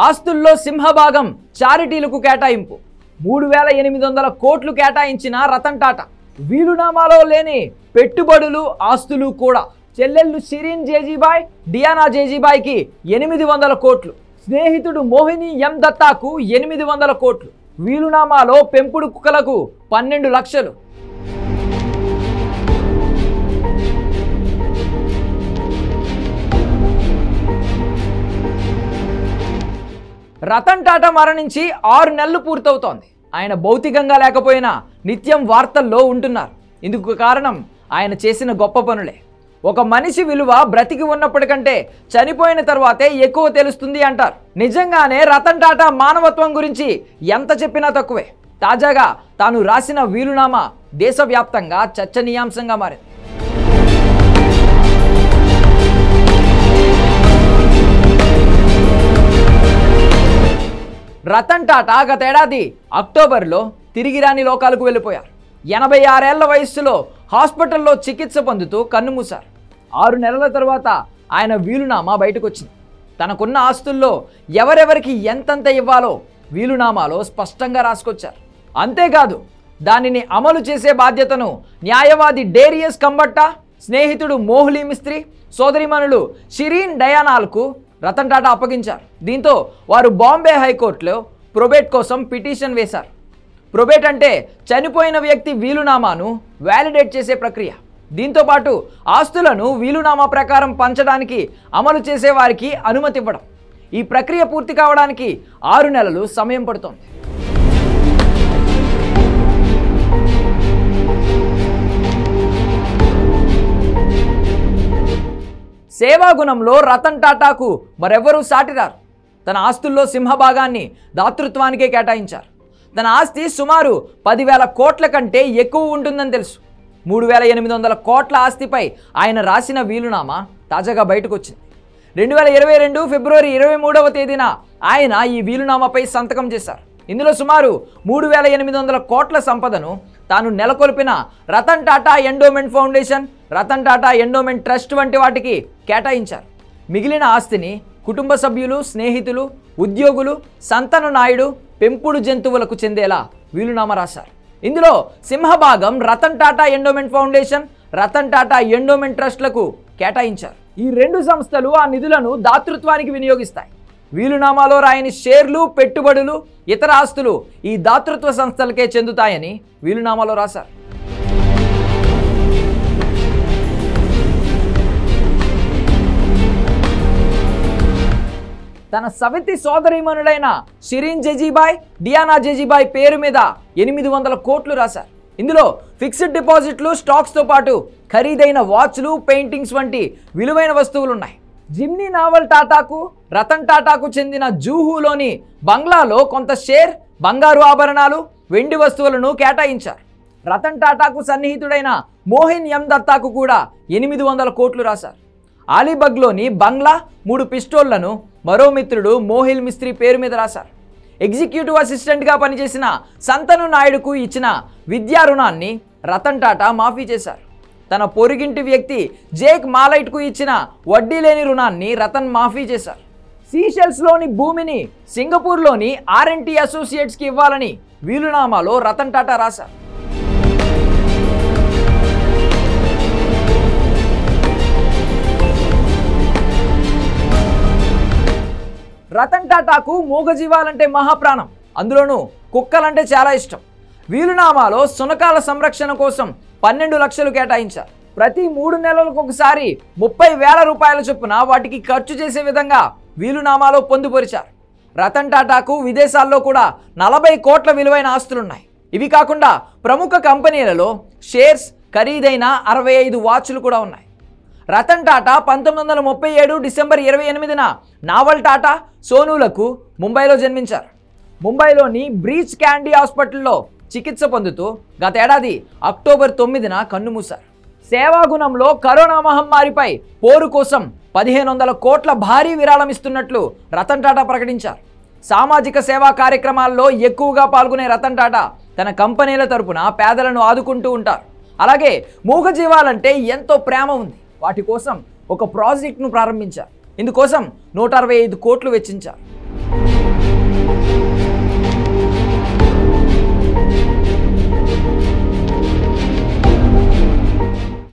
ఆస్తుల్లో సింహభాగం చారిటీలకు కేటాయింపు 3800 కోట్లు కేటాయించిన రతన్ టాటా. వీలునామాలో లేని పెట్టుబడులు ఆస్తులు కూడా. చెల్లెళ్ళు షిరీన్ జేజీబాయ్, డియానా జేజీబాయ్కి 800 కోట్లు. స్నేహితుడు మోహిని ఎం దత్తాకు 800 కోట్లు. వీలునామాలో పెంపుడు కుక్కలకు 12 లక్షలు. రతన్ టాటా మరణించి 6 నెలలు పూర్తవుతోంది. ఆయన భౌతికంగా లేకపోయినా నిత్యం వార్తల్లో ఉంటున్నారు. ఇందుకు కారణం ఆయన చేసిన గొప్ప పనులే. ఒక మనిషి విలువ బ్రతికి ఉన్నప్పటికంటే చనిపోయిన తర్వాతే ఎక్కువ తెలుస్తుంది అంటారు. నిజంగానే రతన్ టాటా మానవత్వం గురించి ఎంత చెప్పినా తక్కువే. తాజాగా తాను రాసిన వీలునామా దేశవ్యాప్తంగా చర్చనీయాంశంగా మారింది. రతన్ టాటా గతేడాది అక్టోబర్లో తిరిగి రాని లోకాలకు వెళ్ళిపోయారు. 86 ఏళ్ల వయస్సులో హాస్పిటల్లో చికిత్స పొందుతూ కన్నుమూశారు. 6 నెలల తర్వాత ఆయన వీలునామా బయటకు వచ్చింది. తనకున్న ఆస్తుల్లో ఎవరెవరికి ఎంతంత ఇవ్వాలో వీలునామాలో స్పష్టంగా రాసుకొచ్చారు. అంతేకాదు దానిని అమలు చేసే బాధ్యతను న్యాయవాది డేరియస్ కంబట్టా, స్నేహితుడు మోహ్లీ మిస్త్రీ, సోదరిమణులు షిరీన్ డయానాలకు రతన్ టాటా అప్పగించారు. దీంతో వారు బాంబే హైకోర్టులో ప్రొబేట్ కోసం పిటిషన్ వేశారు. ప్రొబేట్ అంటే చనిపోయిన వ్యక్తి వీలునామాను వ్యాలిడేట్ చేసే ప్రక్రియ. దీంతో పాటు ఆస్తులను వీలునామా ప్రకారం పంచడానికి అమలు చేసే వారికి అనుమతి ఇవ్వడం. ఈ ప్రక్రియ పూర్తి కావడానికి 6 నెలలు సమయం పడుతోంది. సేవాగుణంలో రతన్ టాటాకు మరెవరూ సాటిరారు. తన ఆస్తుల్లో సింహభాగాన్ని దాతృత్వానికే కేటాయించారు. తన ఆస్తి సుమారు 10,000 కోట్ల కంటే ఎక్కువ ఉంటుందని తెలుసు. 3800 కోట్ల ఆస్తిపై ఆయన రాసిన వీలునామా తాజాగా బయటకు వచ్చింది. 2022 ఫిబ్రవరి 23వ తేదీన ఆయన ఈ వీలునామాపై సంతకం చేశారు. ఇందులో సుమారు 3800 కోట్ల సంపదను తాను నెలకొల్పిన Ratan Tata endowment foundation, Ratan Tata endowment trust వంటి వాటికి కేటాయించారు. మిగిలిన ఆస్తిని కుటుంబ సభ్యులు, స్నేహితులు, ఉద్యోగులు, సంతాన నాయుడు, పెంపుడు జంతువులకు చెందేలా వీలునామా రాశారు. ఇందులో సింహభాగం Ratan Tata endowment foundation, Ratan Tata endowment ట్రస్ట్లకు కేటాయించారు. ఈ 2 సంస్థలు ఆ నిధులను దాతృత్వానికి వినియోగిస్తాయి. వీలునామాలో రాయని షేర్లు, పెట్టుబడులు, ఇతర ఆస్తులు ఈ దాతృత్వ సంస్థలకే చెందుతాయని వీలునామాలో రాశారు. తన సవితి సోదరీమణులైన షిరీన్ జేజీబాయ్, డియానా జేజీబాయ్ పేరు మీద 800 కోట్లు రాశారు. ఇందులో ఫిక్స్డ్ డిపాజిట్లు, స్టాక్స్తో పాటు ఖరీదైన వాచ్లు, పెయింటింగ్స్ వంటి విలువైన వస్తువులున్నాయి. జిమ్నీ నావల్ టాటాకు, రతన్ టాటాకు చెందిన జూహులోని బంగ్లాలో కొంత షేర్, బంగారు ఆభరణాలు, వెండి వస్తువులను కేటాయించారు. రతన్ టాటాకు సన్నిహితుడైన మోహిన్ ఎం దత్తాకు కూడా 800 కోట్లు రాశారు. అలీబగ్లోని బంగ్లా, 3 పిస్టోళ్లను మరో మిత్రుడు మోహిల్ మిస్త్రీ పేరు మీద రాశారు. ఎగ్జిక్యూటివ్ అసిస్టెంట్గా పనిచేసిన సంతను నాయుడుకు ఇచ్చిన విద్యా రుణాన్ని రతన్ టాటా మాఫీ చేశారు. తన పొరుగింటి వ్యక్తి జేక్ మాలైట్కు ఇచ్చిన వడ్డీ లేని రుణాన్ని రతన్ మాఫీ చేశారు. సీషెల్స్లోని భూమిని సింగపూర్లోని R&T అసోసియేట్స్కి ఇవ్వాలని వీలునామాలో రతన్ టాటా రాశారు. రతన్ టాటాకు మూగజీవాలంటే మహాప్రాణం. అందులోనూ కుక్కలంటే చాలా ఇష్టం. వీలునామాలో శునకాల సంరక్షణ కోసం 12 లక్షలు కేటాయించారు. ప్రతి 3 నెలలకు ఒకసారి 30,000 రూపాయల చొప్పున వాటికి ఖర్చు చేసే విధంగా వీలునామాలో పొందుపరిచారు. రతన్ టాటాకు విదేశాల్లో కూడా 40 కోట్ల విలువైన ఆస్తులున్నాయి. ఇవి కాకుండా ప్రముఖ కంపెనీలలో షేర్స్, ఖరీదైన 65 వాచ్లు కూడా ఉన్నాయి. రతన్ టాటా 1937 డిసెంబర్ 28న నావల్ టాటా, సోనూలకు ముంబైలో జన్మించారు. ముంబైలోని బ్రీచ్ క్యాండీ హాస్పిటల్లో చికిత్స పొందుతూ గతేడాది అక్టోబర్ 9న కన్నుమూశారు. సేవాగుణంలో కరోనా మహమ్మారిపై పోరు కోసం 1500 కోట్ల భారీ విరాళం ఇస్తున్నట్లు రతన్ టాటా ప్రకటించారు. సామాజిక సేవా కార్యక్రమాల్లో ఎక్కువగా పాల్గొనే రతన్ టాటా తన కంపెనీల తరపున పేదలను ఆదుకుంటూ ఉంటారు. అలాగే మూగజీవాలంటే ఎంతో ప్రేమ ఉంది. వాటి కోసం ఒక ప్రాజెక్ట్ను ప్రారంభించారు. ఇందుకోసం 165 కోట్లు వెచ్చించారు.